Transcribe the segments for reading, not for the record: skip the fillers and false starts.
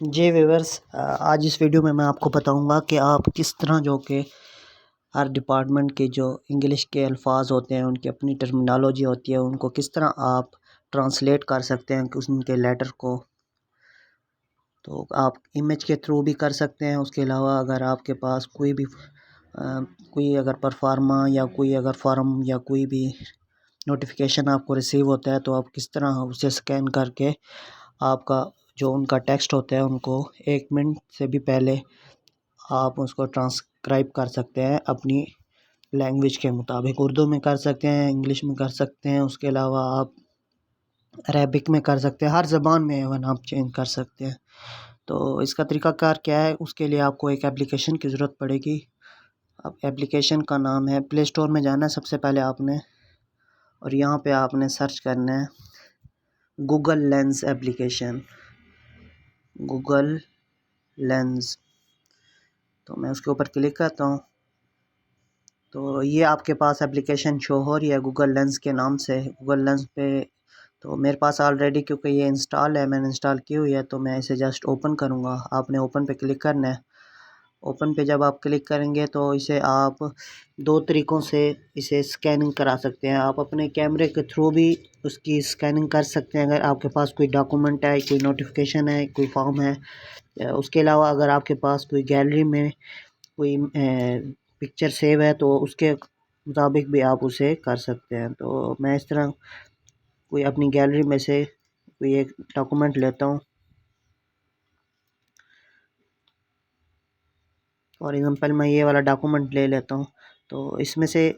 جی viewers, آج اس video میں آپ کو بتاؤں گا کہ آپ کس طرح جو کہ ہر ڈپارٹمنٹ کے جو انگلش کے الفاظ ہوتے ہیں ان کی اپنی ٹرمینالوجی ہوتی ہے، ان کو کس طرح آپ ٹرانسلیٹ کر سکتے ہیں ان کے لیٹر کو۔ تو آپ امیج کے تھرو بھی کر سکتے ہیں۔ اس کے علاوہ اگر آپ کے پاس کوئی اگر پرفارما یا کوئی اگر فارم یا کوئی بھی نوٹیفیکیشن آپ کو ریسیو ہوتا ہے تو آپ کس طرح اسے سکین کر کے آپ کا جو ان کا ٹیکسٹ ہوتا ہے ان کو 1 منٹ سے بھی پہلے آپ اس کو ٹرانسکرائب کر سکتے ہیں اپنی لینگویج کے مطابق۔ اردو میں کر سکتے ہیں، انگلش میں کر سکتے ہیں، اس کے علاوہ آپ عربک میں کر سکتے ہیں، ہر زبان میں ایون آپ چینج کر سکتے ہیں۔ تو اس کا طریقہ کار کیا ہے؟ اس کے لیے آپ کو ایک اپلیکیشن کی ضرورت پڑے گی۔ اب اپلیکیشن کا نام ہے، پلے اسٹور میں جانا ہے سب سے پہلے آپ نے، اور یہاں پہ آپ نے سرچ کرنا ہے Google Lens application, Google Lens. تو میں اس کے اوپر کلک کرتا ہوں تو یہ آپ کے پاس اپلیکیشن شو ہو رہی ہے گوگل لینس کے نام سے۔ گوگل لینس پہ تو میرے پاس آلریڈی کیونکہ یہ انسٹال ہے، میں نے انسٹال کی ہوئی ہے، تو میں اسے جسٹ اوپن کروں گا۔ آپ نے اوپن پہ کلک کرنا ہے۔ اوپن پہ جب آپ کلک کریں گے تو اسے آپ 2 طریقوں سے اسے سکیننگ کرا سکتے ہیں۔ آپ اپنے کیمرے کے تھرو بھی اس کی سکیننگ کر سکتے ہیں اگر آپ کے پاس کوئی ڈاکومنٹ ہے، کوئی نوٹیفیکیشن ہے، کوئی فارم ہے۔ اس کے علاوہ اگر آپ کے پاس کوئی گیلری میں کوئی پکچر سیو ہے تو اس کے مطابق بھی آپ اسے کر سکتے ہیں۔ تو میں اس طرح کوئی اپنی گیلری میں سے کوئی ایک ڈاکومنٹ لیتا ہوں۔ فار ایگزامپل میں یہ والا ڈاکومنٹ لے لیتا ہوں۔ تو اس میں سے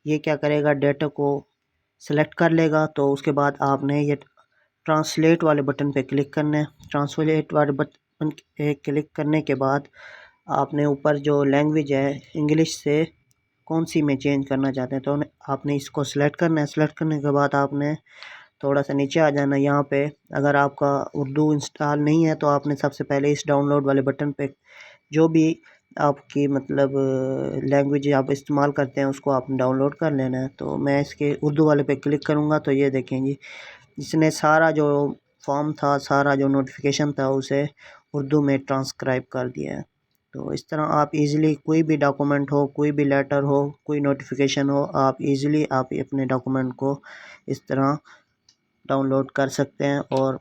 یہ کیا کرے گا، ڈیٹا کو سلیکٹ کر لے گا۔ تو اس کے بعد آپ نے یہ ٹرانسلیٹ والے بٹن پہ کلک کرنا ہے۔ ٹرانسلیٹ والے بٹن پہ کلک کرنے کے بعد آپ نے اوپر جو لینگویج ہے انگلش سے کون سی میں چینج کرنا چاہتے ہیں تو آپ نے اس کو سلیکٹ کرنا ہے۔ سلیکٹ کرنے کے بعد آپ نے تھوڑا سا نیچے آ جانا ہے۔ یہاں پہ اگر آپ کا اردو انسٹال نہیں ہے تو آپ نے سب سے پہلے اس ڈاؤن لوڈ والے بٹن پہ جو بھی آپ کی مطلب لینگویج آپ استعمال کرتے ہیں اس کو آپ نے ڈاؤن لوڈ کر لینا ہے۔ تو میں اس کے اردو والے پہ کلک کروں گا تو یہ دیکھیں جی، اس نے سارا جو فارم تھا، سارا جو نوٹیفیکیشن تھا اسے اردو میں ٹرانسکرائب کر دیا ہے۔ تو اس طرح آپ ایزیلی کوئی بھی ڈاکومنٹ ہو، کوئی بھی لیٹر ہو، کوئی نوٹیفیکیشن ہو، آپ ایزیلی آپ اپنے ڈاکومنٹ کو اس طرح ڈاؤن لوڈ کر سکتے ہیں اور